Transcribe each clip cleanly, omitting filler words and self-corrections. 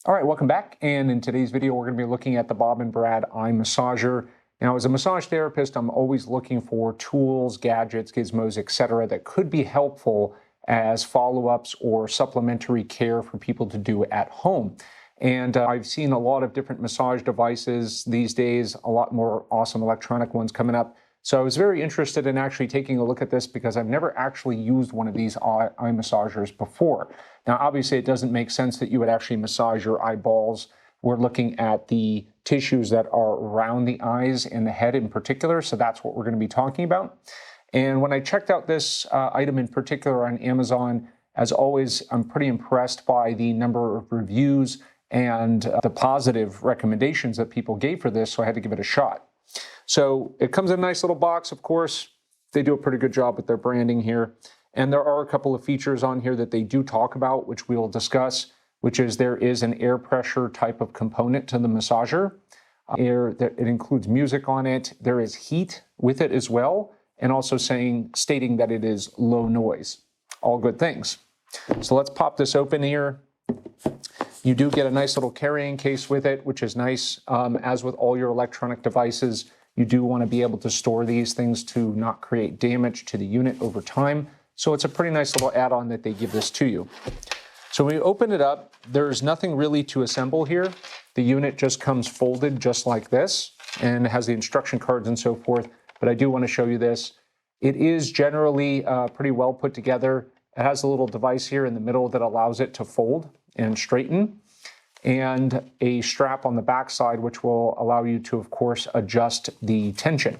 All right, welcome back. And in today's video, we're going to be looking at the Bob and Brad eye massager. Now, as a massage therapist, I'm always looking for tools, gadgets, gizmos, etc., that could be helpful as follow-ups or supplementary care for people to do at home. And I've seen a lot of different massage devices these days, a lot more awesome electronic ones coming up. So I was very interested in actually taking a look at this because I've never actually used one of these eye massagers before. Now, obviously, it doesn't make sense that you would actually massage your eyeballs. We're looking at the tissues that are around the eyes and the head in particular, so that's what we're going to be talking about. And when I checked out this item in particular on Amazon, as always, I'm pretty impressed by the number of reviews and the positive recommendations that people gave for this, so I had to give it a shot. So it comes in a nice little box, of course. They do a pretty good job with their branding here. And there are a couple of features on here that they do talk about, which we will discuss, which is there is an air pressure type of component to the massager. It includes music on it. There is heat with it as well, and also stating that it is low noise. All good things. So let's pop this open here. You do get a nice little carrying case with it, which is nice. As with all your electronic devices, you do want to be able to store these things to not create damage to the unit over time. So it's a pretty nice little add-on that they give this to you. So when you open it up, there's nothing really to assemble here. The unit just comes folded just like this, and it has the instruction cards and so forth. But I do want to show you this. It is generally pretty well put together. It has a little device here in the middle that allows it to fold and straighten, and a strap on the back side, which will allow you to, of course, adjust the tension.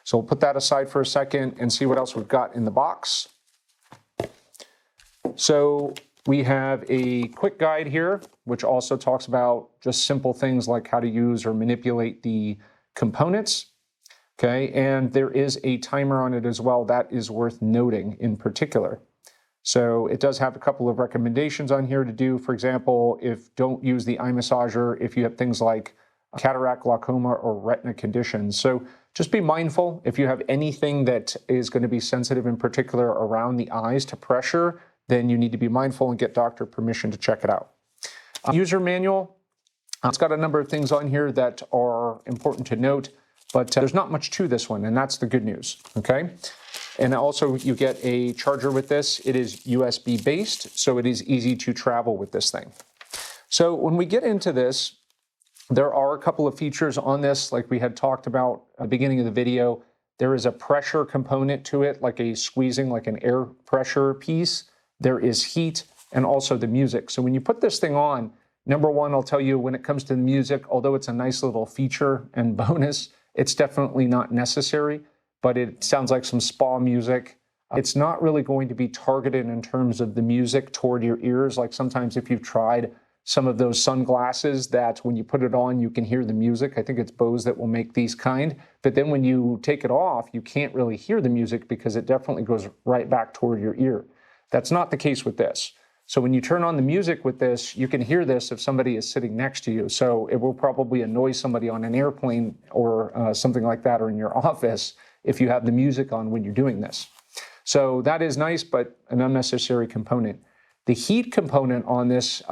So we'll put that aside for a second and see what else we've got in the box. So we have a quick guide here, which also talks about just simple things like how to use or manipulate the components. Okay, and there is a timer on it as well. That is worth noting in particular. So it does have a couple of recommendations on here to do. For example, don't use the eye massager if you have things like cataract, glaucoma, or retina conditions. So just be mindful if you have anything that is going to be sensitive in particular around the eyes to pressure, then you need to be mindful and get doctor permission to check it out. User manual, it's got a number of things on here that are important to note, but there's not much to this one, and that's the good news, okay? And also you get a charger with this. It is USB based, so it is easy to travel with this thing. So when we get into this, there are a couple of features on this, like we had talked about at the beginning of the video. There is a pressure component to it, like a squeezing, like an air pressure piece. There is heat and also the music. So when you put this thing on, number one, I'll tell you when it comes to the music, although it's a nice little feature and bonus, it's definitely not necessary. But it sounds like some spa music. It's not really going to be targeted in terms of the music toward your ears. Like sometimes if you've tried some of those sunglasses that when you put it on, you can hear the music. I think it's Bose that will make these kind. But then when you take it off, you can't really hear the music because it definitely goes right back toward your ear. That's not the case with this. So when you turn on the music with this, you can hear this if somebody is sitting next to you. So it will probably annoy somebody on an airplane or something like that, or in your office, if you have the music on when you're doing this. So that is nice, but an unnecessary component. The heat component on this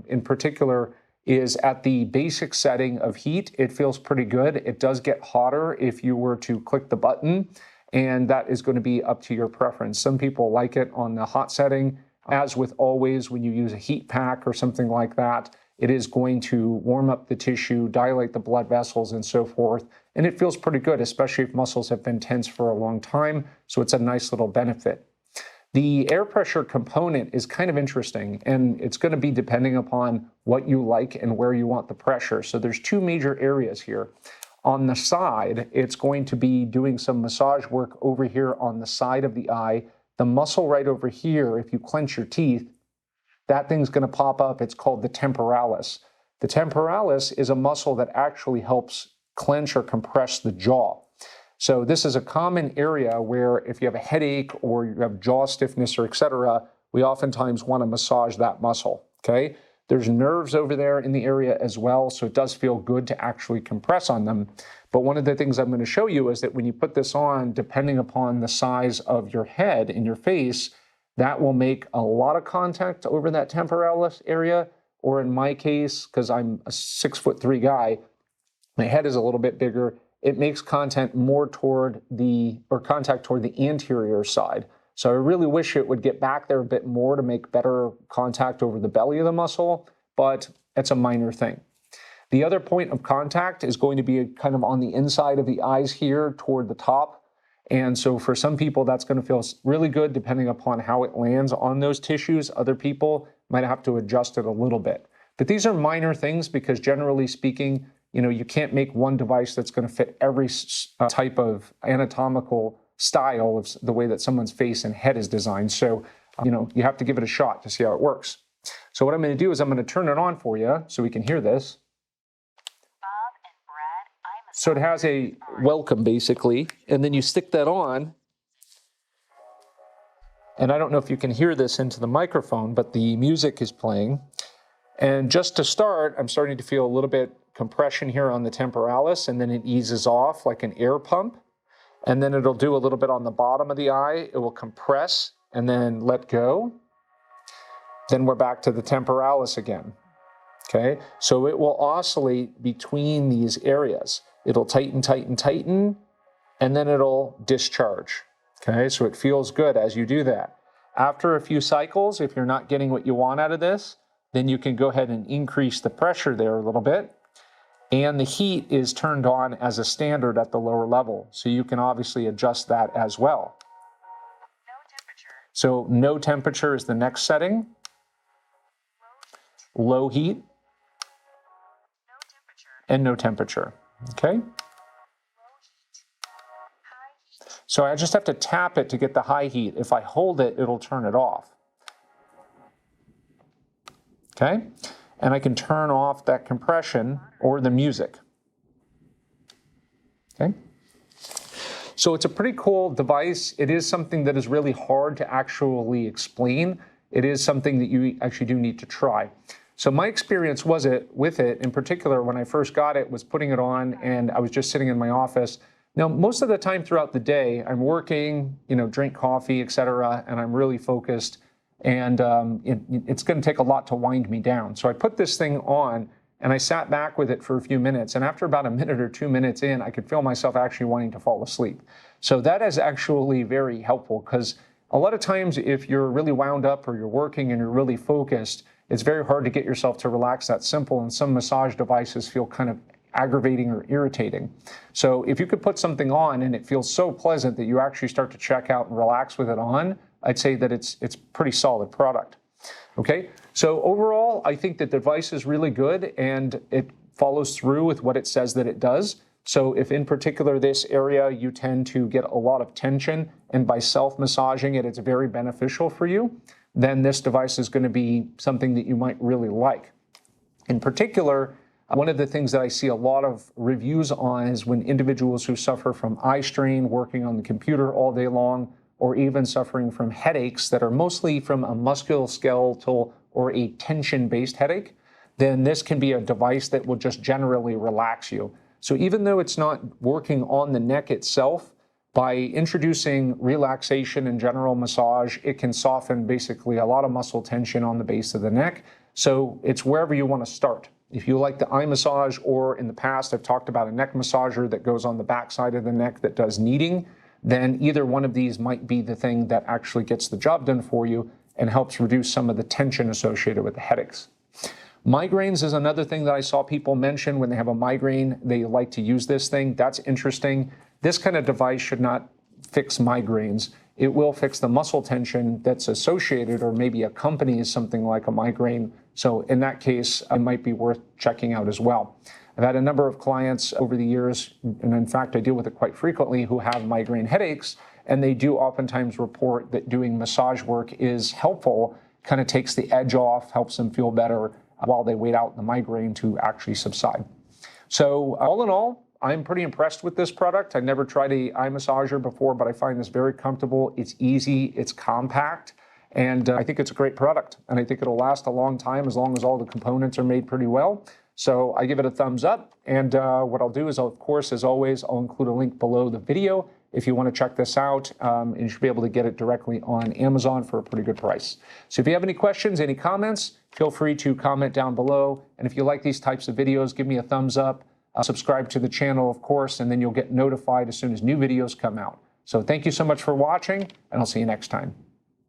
in particular is at the basic setting of heat. It feels pretty good. It does get hotter if you were to click the button, and that is going to be up to your preference. Some people like it on the hot setting. As with always, when you use a heat pack or something like that, it is going to warm up the tissue, dilate the blood vessels, and so forth. And it feels pretty good, especially if muscles have been tense for a long time. So it's a nice little benefit. The air pressure component is kind of interesting, and it's going to be depending upon what you like and where you want the pressure. So there's two major areas here. On the side, it's going to be doing some massage work over here on the side of the eye. The muscle right over here, if you clench your teeth, that thing's going to pop up. It's called the temporalis. The temporalis is a muscle that actually helps clench or compress the jaw. So this is a common area where if you have a headache or you have jaw stiffness or etc., we oftentimes want to massage that muscle, okay? There's nerves over there in the area as well, so it does feel good to actually compress on them. But one of the things I'm going to show you is that when you put this on, depending upon the size of your head and your face, that will make a lot of contact over that temporalis area, or in my case, because I'm a 6'3" guy, my head is a little bit bigger, it makes contact toward the anterior side. So I really wish it would get back there a bit more to make better contact over the belly of the muscle, but it's a minor thing. The other point of contact is going to be kind of on the inside of the eyes here toward the top. And so for some people, that's going to feel really good depending upon how it lands on those tissues. Other people might have to adjust it a little bit. But these are minor things because generally speaking, you can't make one device that's going to fit every type of anatomical style of the way that someone's face and head is designed. So, you have to give it a shot to see how it works. So what I'm going to do is I'm going to turn it on for you so we can hear this. So it has a welcome, basically, and then you stick that on. And I don't know if you can hear this into the microphone, but the music is playing. And just to start, I'm starting to feel a little bit compression here on the temporalis, and then it eases off like an air pump. And then it'll do a little bit on the bottom of the eye. It will compress and then let go. Then we're back to the temporalis again. Okay, so it will oscillate between these areas. It'll tighten, tighten, tighten, and then it'll discharge. Okay, so it feels good as you do that. After a few cycles, if you're not getting what you want out of this, then you can go ahead and increase the pressure there a little bit. And the heat is turned on as a standard at the lower level. So you can obviously adjust that as well. No temperature. So no temperature is the next setting. Low heat. No temperature. And no temperature. Okay? Low heat. High heat. So I just have to tap it to get the high heat. If I hold it, it'll turn it off. Okay? And I can turn off that compression or the music. Okay? So it's a pretty cool device. It is something that is really hard to actually explain. It is something that you actually do need to try. So my experience with it, in particular, when I first got it, was putting it on and I was just sitting in my office. Now, most of the time throughout the day, I'm working, drink coffee, etc., and I'm really focused. And it's going to take a lot to wind me down. So I put this thing on and I sat back with it for a few minutes. And after about a minute or 2 minutes in, I could feel myself actually wanting to fall asleep. So that is actually very helpful because a lot of times if you're really wound up or you're working and you're really focused, it's very hard to get yourself to relax that simple. And some massage devices feel kind of aggravating or irritating. So if you could put something on and it feels so pleasant that you actually start to check out and relax with it on, I'd say that it's pretty solid product. Okay, so overall, I think that the device is really good and it follows through with what it says that it does. So if in particular this area you tend to get a lot of tension and by self-massaging it, it's very beneficial for you, then this device is going to be something that you might really like. In particular, one of the things that I see a lot of reviews on is when individuals who suffer from eye strain, working on the computer all day long, or even suffering from headaches that are mostly from a musculoskeletal or a tension-based headache, then this can be a device that will just generally relax you. So even though it's not working on the neck itself, by introducing relaxation and general massage, it can soften basically a lot of muscle tension on the base of the neck. So it's wherever you want to start. If you like the eye massage, or in the past I've talked about a neck massager that goes on the back side of the neck that does kneading, then either one of these might be the thing that actually gets the job done for you and helps reduce some of the tension associated with the headaches. Migraines is another thing that I saw people mention when they have a migraine. They like to use this thing. That's interesting. This kind of device should not fix migraines. It will fix the muscle tension that's associated or maybe accompanies something like a migraine. So in that case, it might be worth checking out as well. I've had a number of clients over the years, and in fact, I deal with it quite frequently, who have migraine headaches, and they do oftentimes report that doing massage work is helpful, kind of takes the edge off, helps them feel better while they wait out the migraine to actually subside. So all in all, I'm pretty impressed with this product. I've never tried an eye massager before, but I find this very comfortable. It's easy, it's compact, and I think it's a great product. And I think it'll last a long time as long as all the components are made pretty well. So I give it a thumbs up. And what I'll do is, of course, as always, I'll include a link below the video if you want to check this out, and you should be able to get it directly on Amazon for a pretty good price. So if you have any questions, any comments, feel free to comment down below. And if you like these types of videos, give me a thumbs up, subscribe to the channel, of course, and then you'll get notified as soon as new videos come out. So thank you so much for watching, and I'll see you next time.